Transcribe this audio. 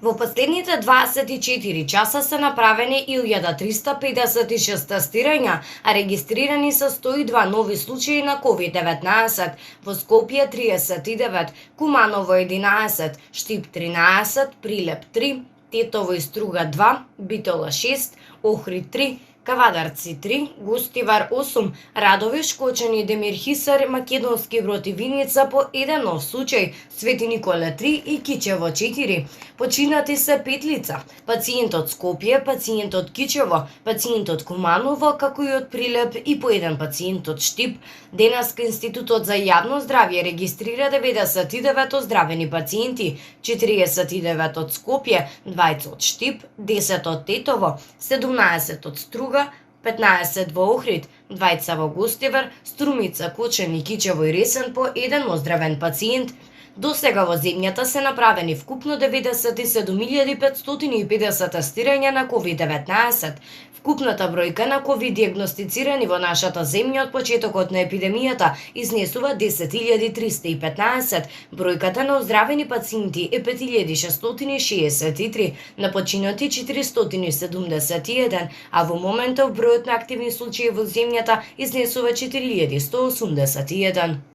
Во последните 24 часа се направени 1356 тестирања, а регистрирани се 102 нови случаи на COVID-19. Во Скопје 39, Куманово 11, Штип 13, Прилеп 3, Тетово и Струга 2, Битола 6, Охрид 3, Кавадарци 3, Гостивар 8, Радови, Шкочани, Демир Хисар, Македонски Брод и Виница по еден нов случај, Свети Николе 3 и Кичево 4. Починати се 5 лица. Пациент од Скопје, пациент од Кичево, пациент од Куманово, како и од Прилеп и по еден пациент од Штип. Денеска Институтот за јавно здравје регистрира 99 оздравени пациенти, 49 од Скопје, 20 од Штип, 10 од Тетово, 17 од Струга, 15 во Охрид, 20 во Гостивар, Струмица, Кочани, Кичево и Ресен по еден оздравен пациент. До сега во земјата се направени вкупно 97.550 тестирања на COVID-19. Вкупната бројка на COVID диагностицирани во нашата земја од почетокот на епидемијата изнесува 10.315. Бројката на оздравени пациенти е 5.663, на починати 471, а во моментов бројот на активни случаи во земјата изнесува 4.181.